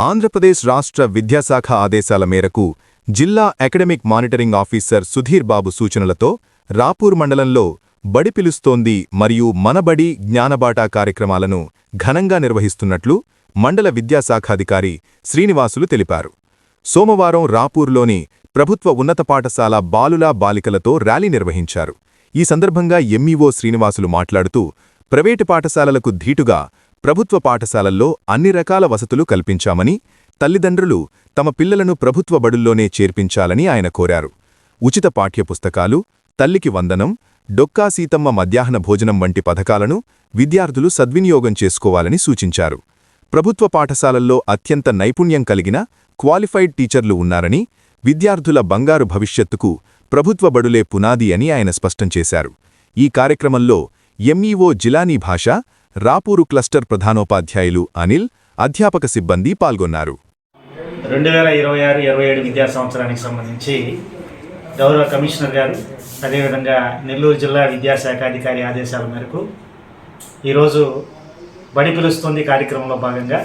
ఆంధ్రప్రదేశ్ రాష్ట్ర విద్యాశాఖ ఆదేశాల మేరకు జిల్లా academic monitoring officer Sudheer Babu సూచనలతో రాపూర్ మండలంలో బడి పిలుస్తోంది మరియు మనబడి జ్ఞానబాట కార్యక్రమాలను ఘనంగా నిర్వహిస్తున్నట్లు మండల విద్యాశాఖాధికారి శ్రీనివాసులు తెలిపారు. సోమవారం రాపూర్లోని ప్రభుత్వ ఉన్నత పాఠశాల బాలుల బాలికలతో ర్యాలీ నిర్వహించారు. ఈ సందర్భంగా ఎంఈఓ శ్రీనివాసులు మాట్లాడుతూ ప్రైవేటు పాఠశాలలకు ధీటుగా ప్రభుత్వ పాఠశాలల్లో అన్ని రకాల వసతులు కల్పించామని, తల్లిదండ్రులు తమ పిల్లలను ప్రభుత్వ బడుల్లోనే చేర్పించాలని ఆయన కోరారు. ఉచిత పాఠ్యపుస్తకాలు, తల్లికి వందనం, డొక్కా సీతమ్మ మధ్యాహ్న భోజనం వంటి పథకాలను విద్యార్థులు సద్వినియోగం చేసుకోవాలని సూచించారు. ప్రభుత్వ పాఠశాలల్లో అత్యంత నైపుణ్యం కలిగిన క్వాలిఫైడ్ టీచర్లు ఉన్నారని, విద్యార్థుల బంగారు భవిష్యత్తుకు ప్రభుత్వ బడులే పునాది అని ఆయన స్పష్టం చేశారు. ఈ కార్యక్రమంలో ఎంఈఓ జిలానీ భాష, రాపూరు క్లస్టర్ ప్రధానోపాధ్యాయులు అనిల్, అధ్యాపక సిబ్బంది పాల్గొన్నారు. 2026-27 విద్యా సంవత్సరానికి సంబంధించి గౌరవ కమిషనర్ గారు, అదేవిధంగా నెల్లూరు జిల్లా విద్యాశాఖాధికారి ఆదేశాల మేరకు ఈరోజు బడి పిలుస్తుంది కార్యక్రమంలో భాగంగా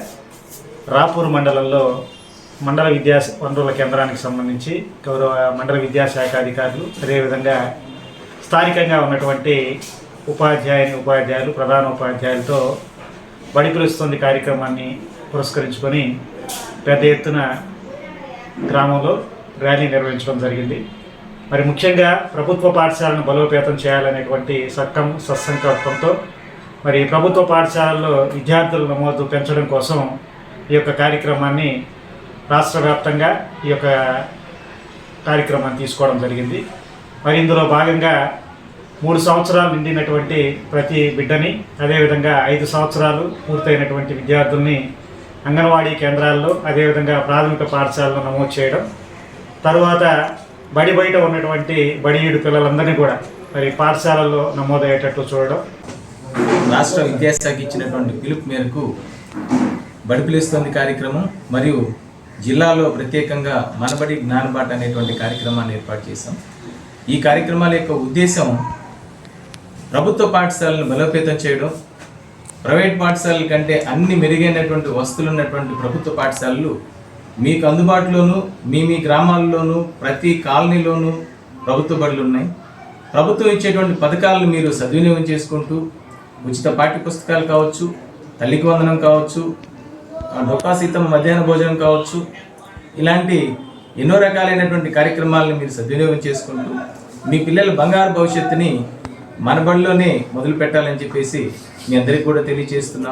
రాపూర్ మండలంలో మండల విద్యా వనరుల కేంద్రానికి సంబంధించి గౌరవ మండల విద్యాశాఖాధికారులు, అదేవిధంగా స్థానికంగా ఉన్నటువంటి ఉపాధ్యాయులు, ప్రధానోపాధ్యాయులతో బడి పిలుస్తుంది కార్యక్రమాన్ని పురస్కరించుకొని పెద్ద ఎత్తున గ్రామంలో ర్యాలీ నిర్వహించడం జరిగింది. మరి ముఖ్యంగా ప్రభుత్వ పాఠశాలను బలోపేతం చేయాలనేటువంటి సత్సంకల్పంతో మరి ప్రభుత్వ పాఠశాలల్లో విద్యార్థుల నమోదు పెంచడం కోసం ఈ యొక్క కార్యక్రమాన్ని రాష్ట్ర వ్యాప్తంగా ఈ యొక్క కార్యక్రమాన్ని తీసుకోవడం జరిగింది. మరి ఇందులో భాగంగా 3 సంవత్సరాలు నిండినటువంటి ప్రతి బిడ్డని, అదేవిధంగా 5 సంవత్సరాలు పూర్తయినటువంటి విద్యార్థుల్ని అంగన్వాడీ కేంద్రాల్లో, అదేవిధంగా ప్రాథమిక పాఠశాలలో నమోదు చేయడం, తరువాత బడి బయట ఉన్నటువంటి బడియుడు పిల్లలందరినీ కూడా మరి పాఠశాలల్లో నమోదయ్యేటట్లు చూడడం. రాష్ట్ర విద్యాశాఖ ఇచ్చినటువంటి పిలుపు మేరకు బడి పిలుస్తుంది కార్యక్రమం మరియు జిల్లాలో ప్రత్యేకంగా మనబడి జ్ఞానబాట అనేటువంటి కార్యక్రమాన్ని ఏర్పాటు చేశాం. ఈ కార్యక్రమాల యొక్క ఉద్దేశం ప్రభుత్వ పాఠశాలను బలోపేతం చేయడం, ప్రైవేట్ పాఠశాలల కంటే అన్ని మెరుగైనటువంటి వసతులు ఉన్నటువంటి ప్రభుత్వ పాఠశాలలు మీకు అందుబాటులోనూ మీ గ్రామాల్లోనూ ప్రతి కాలనీలోనూ ప్రభుత్వ బడులు ఉన్నాయి. ప్రభుత్వం ఇచ్చేటువంటి పథకాలను మీరు సద్వినియోగం చేసుకుంటూ ఉచిత పాఠ్యపుస్తకాలు కావచ్చు, తల్లికి వందనం కావచ్చు, డొక్కా సీతమ్మ మధ్యాహ్న భోజనం కావచ్చు, ఇలాంటి ఎన్నో రకాలైనటువంటి కార్యక్రమాలను మీరు సద్వినియోగం చేసుకుంటూ మీ పిల్లల బంగారు భవిష్యత్తుని మన బడిలోనే మొదలు పెట్టాలని చెప్పేసి మీ అందరికీ కూడా తెలియజేస్తున్నాం.